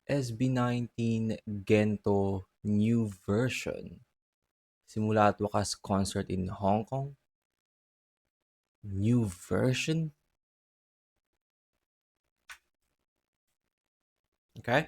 SB19 Gento new version. Simula at wakas concert in Hong Kong. New version? Okay.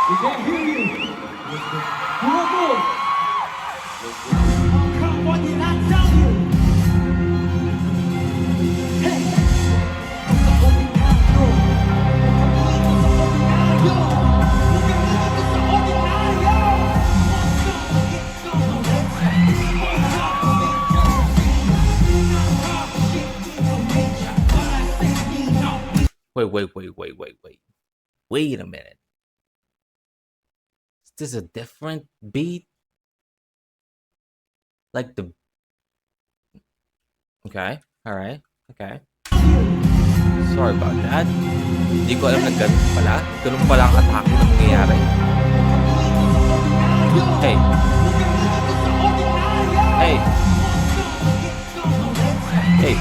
We can't hear you. Come, what did I tell you? Hey, it's ordinario. Wait a minute. Is this a different beat? Like the... Okay, alright, okay. Sorry about that. Hindi ko alam na ganun pala. Ganun pala ang atake na mangyayari. Hey. Hey. Hey.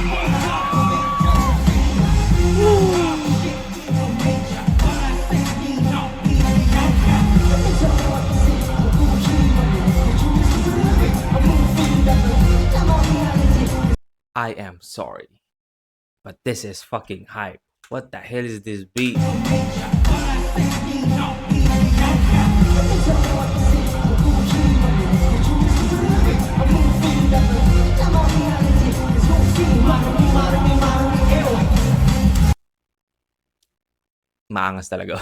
I am sorry, but this is fucking hype. What the hell is this beat? Maangas talaga.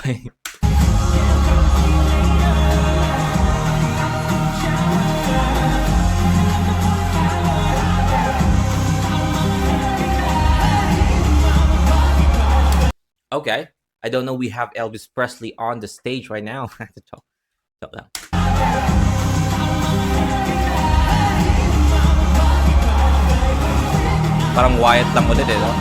Okay. I don't know we have Elvis Presley on the stage right now. Joke lang. Parang Wyatt lang ulit eh, no?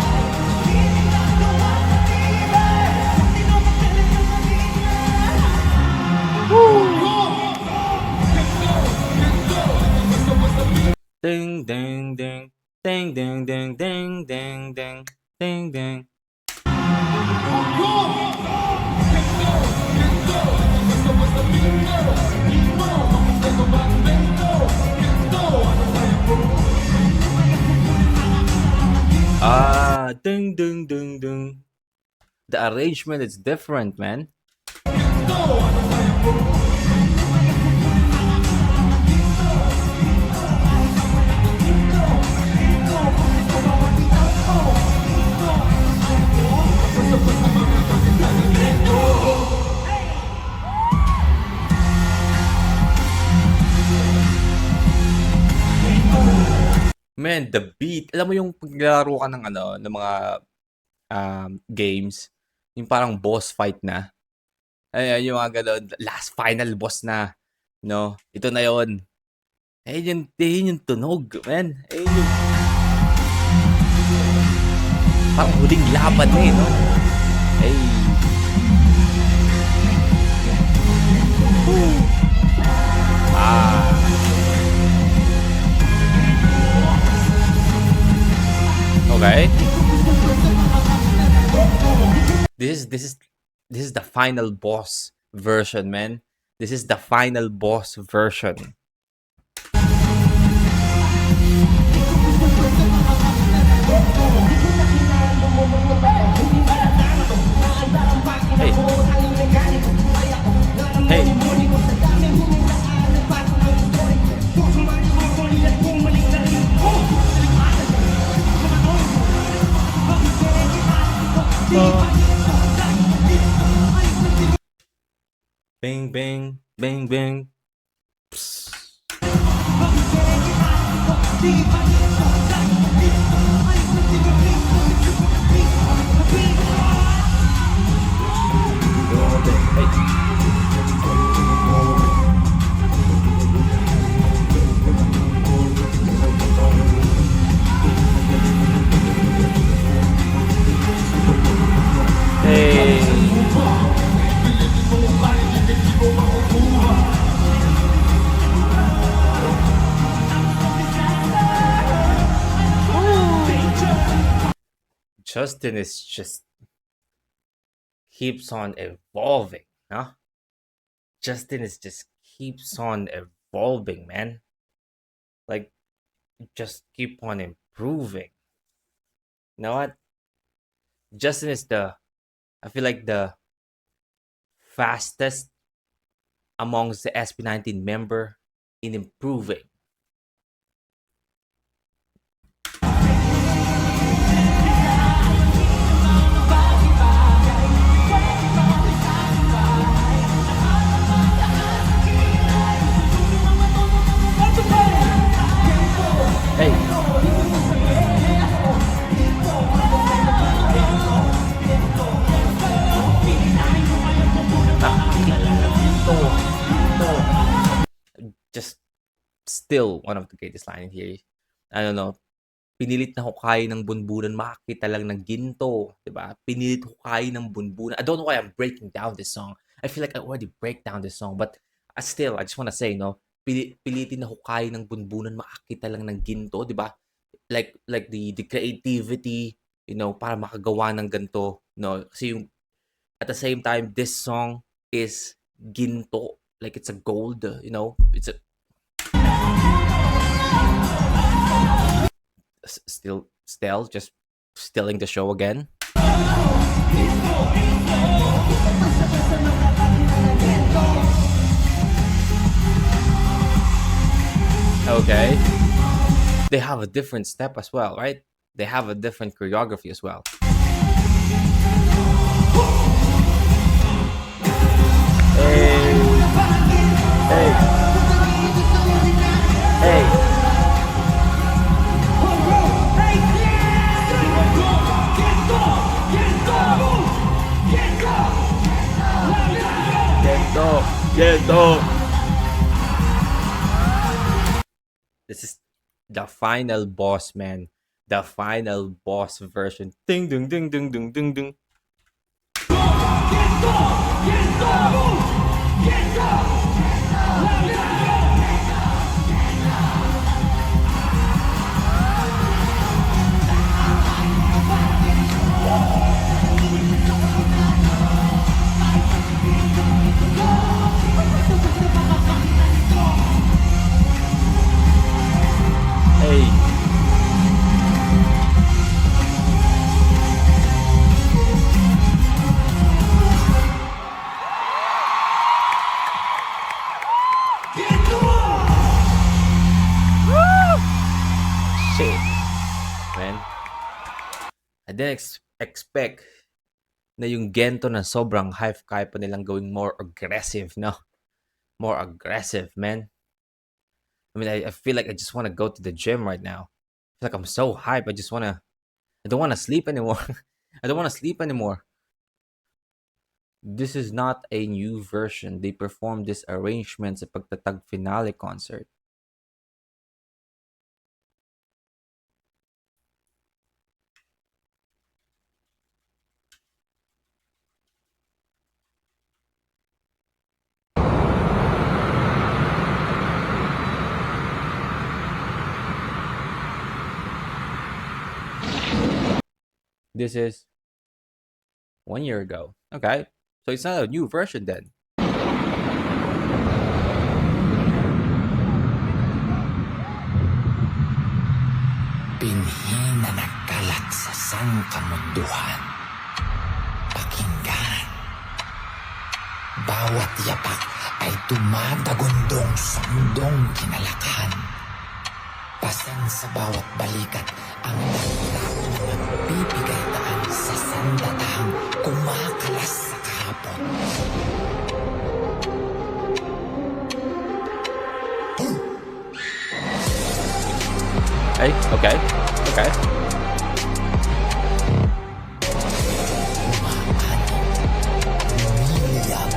Ding ding ding ding ding ding ding ding ding ding ding. Ding ding ding ding. The arrangement is different, man. Man, the beat. Alam mo yung paglaro ka ng ng mga games, yung parang boss fight na. Ay, yung mga ganun, last final boss na, no? Ito na yon. Ayun yung tunog, man. Ayun yung... Parang huling laban na no? Ay. Okay. This is the final boss version, man. This is the final boss version. Hey. Hey. Bang, bang, bang, bang. Psst. Hey. Justin is just keeps on evolving, huh? Justin is just keeps on evolving, man. Like, just keep on improving. You know what? Justin is I feel like the fastest amongst the SB19 member in improving. Hey. Just still one of the greatest line here. I don't know. Pinilit na hukay ng bunbunan, makakita lang ng ginto, 'di ba? Pinilit hukay ng bunbunan. I don't know why I'm breaking down this song. I feel like I already break down this song, but still, I just wanna say, no, pilitin na hukay ng bunbunan, makakita lang ng ginto, 'di ba? Like the creativity, para makagawa ng ganito, no? Kasi yung at the same time, this song is ginto, like it's a gold, it's a still just stealing the show again. Okay. They have a different step as well, right? They have a different choreography as well. Hey. Hey. Hey. Gento. This is the final boss, man. The final boss version. Ding ding ding ding ding ding ding. Hey. Shit, man. I didn't expect na yung Gento na sobrang hype kaya pa nilang gawing more aggressive, no? More aggressive, man. I mean, I feel like I just want to go to the gym right now. I feel like I'm so hyped. I don't want to sleep anymore. I don't want to sleep anymore. This is not a new version. They performed this arrangement sa Pagtatag finale concert. This is 1 year ago. Okay. So it's not a new version then. Binhi na nagkalat sa sangkamunduhan. Pakinggan. Bawat yapak ay tumatagundong sa mundong kinalakhan. Pasan sa bawat balikat ang dakilang na nagbibigay daan sa sandatahang kumakalas sa kahapon. Hey, okay. Umiliyab,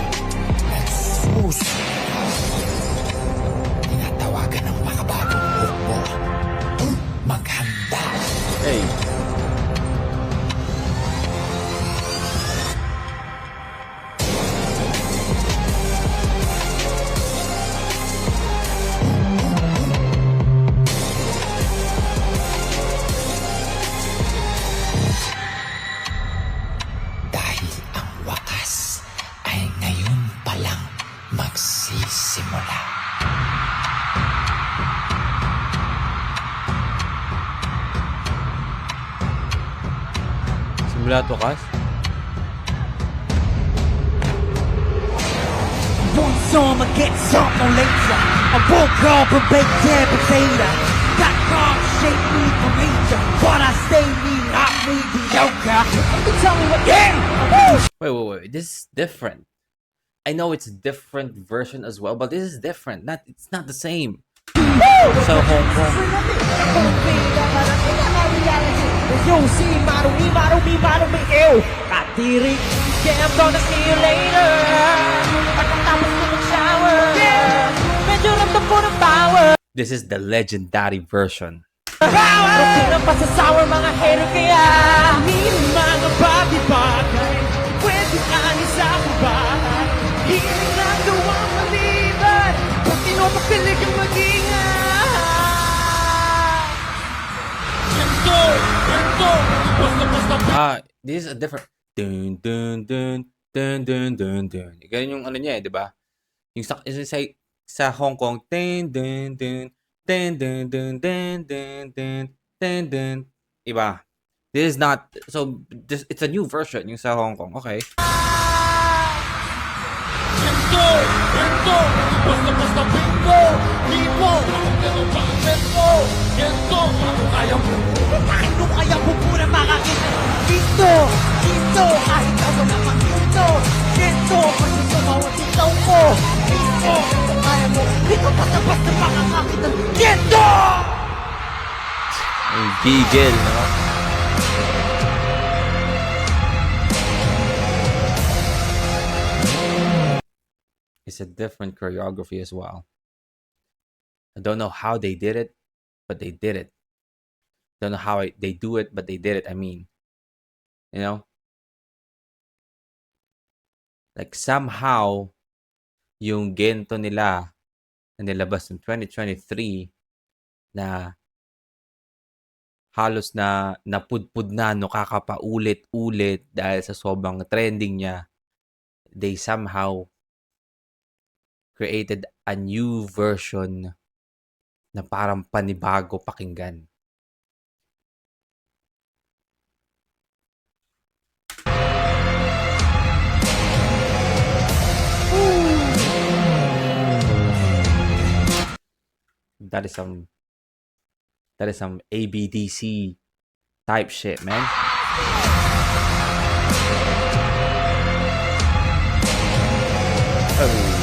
nagsusugaw. Tinatawagan ng makabagong hukbo. Maghanda. Hey. Simula at wakas. Want some, I get some no later. I woke up and baked every beta. That God shaped me from nature, but I stay me, not mediocre. You tell me what, yeah! Wait. This is different. I know it's a different version as well, but this is different. It's not the same. So Hong Kong. You see, model me, ew. Katirik, yeah, I'm gonna see you later. Pagkatapos ko mag-shower, medyo ramdam ko ng power. This is the legendary version. Okay lang pa sa sour mga hater kaya aminin mga bagay-bagay pwede anis sa bahay. Hindi lang gawang maliban kung pinupakilig ang mag-ingay. This is a different dun. Ganun yung ano niya eh, di ba? Yung sa Hong Kong dun. Iba. This is not, so it's a new version yung sa Hong Kong. Okay. Kahit kung kaya pupura makakita dito, kahit ako na pag-dito pag ito bawat itaw ko dito, kaya mo dito basta makakakita dito. Yung gigil, no? It's a different choreography as well. I don't know how they did it, but they did it. Don't know how they do it, but they did it. I mean, you know, like somehow yung gento nila na nilabas ng 2023 na halos na napudpud na no kakapaulit-ulit dahil sa sobrang trending niya, they somehow created a new version na parang panibago pakinggan. That is some ABDC type shit, man. Oh.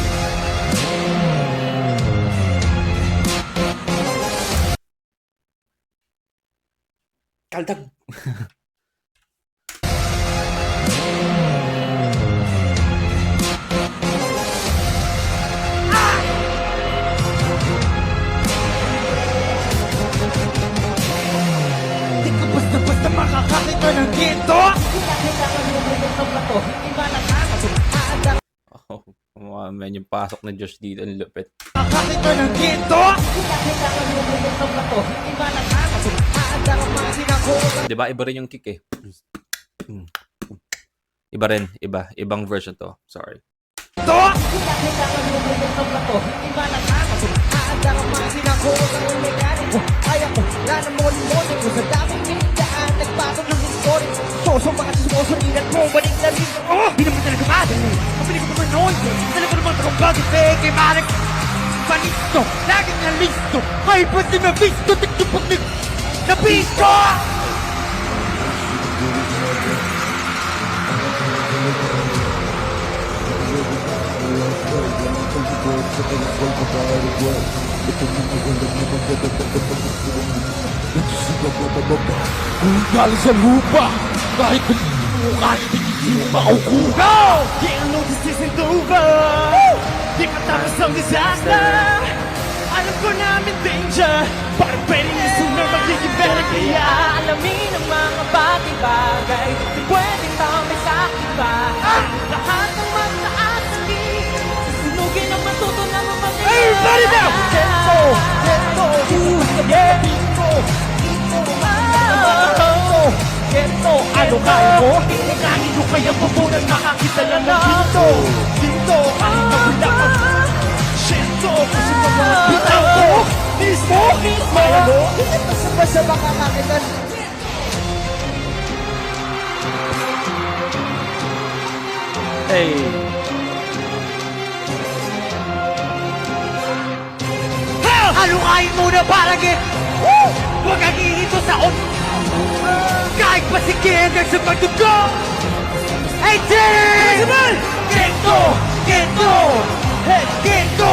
Kaldag. Di ka basta-basta makakakita ng dito. Kailangan mo na yung bato, hindi ba nakakasumada? Oh, man, yung pasok ng Josh dito, ang lupit. Makakita ng dito. Kailangan mo na yung bato, hindi ba nakakasumada? Kamasin ako. Diba, iba rin yung kick eh. Iba rin, ibang version to. Sorry. Ito! Kailangan mo na yung bato, hindi ba nakakasumada? Kamasin ako. Kaya ko, wala na moli-moli ko sa daming minidaan. Nagpasok ng history. So, mga sumusulinan mo, balik na rin. Hindi naman talaga madali. Kapili ko naman noon. Talaga naman akong bagay, peke, marik. Panisto, laging na listo. Ay, pwede na visto, tigtupag na pisto! Kung galing sa lupa, kahit hindi mo makukuha. Yeah, I know this isn't over. Di matapos ang disaster. Alam ko namin danger. Parang pwede na sooner magiging better. Kaya alamin ang mga bagay-bagay. Di pwedeng tamay sa akin ba? Lahat ng mataas sabihin. Sunugin ang matuto na mamagay. Everybody now! Gento! Yeah! Gento! Ano kaya mo? Ngayon nyo kaya pupunan makakita lang ng ginto. Ginto! Kahit na wala ka. Gento! Kasi mga bitaw ko. Mismo! Kaya mo? Hindi pa sa makakakita. Hey! Ano kain muna palagi? Woo! Huwag kang ihito sa kahit pasigin ang sa pagdugo! 18! Gento! Gento! Gento!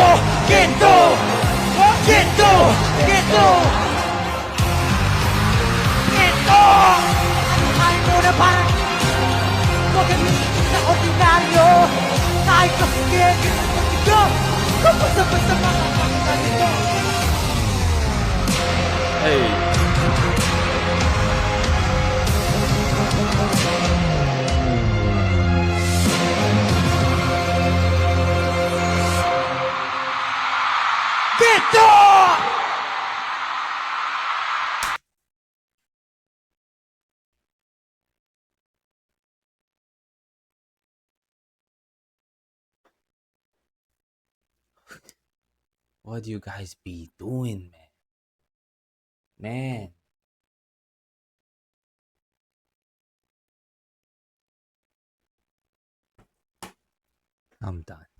Gento! Gento! Gento! Gento! Ano kain muna palagi? Huwag kang ihito sa ordinaryo kahit pasigin ang sa pagdugo! Kung basta-basta makakakita nito! Hey! Gento! What do you guys be doing, man? Man. I'm done.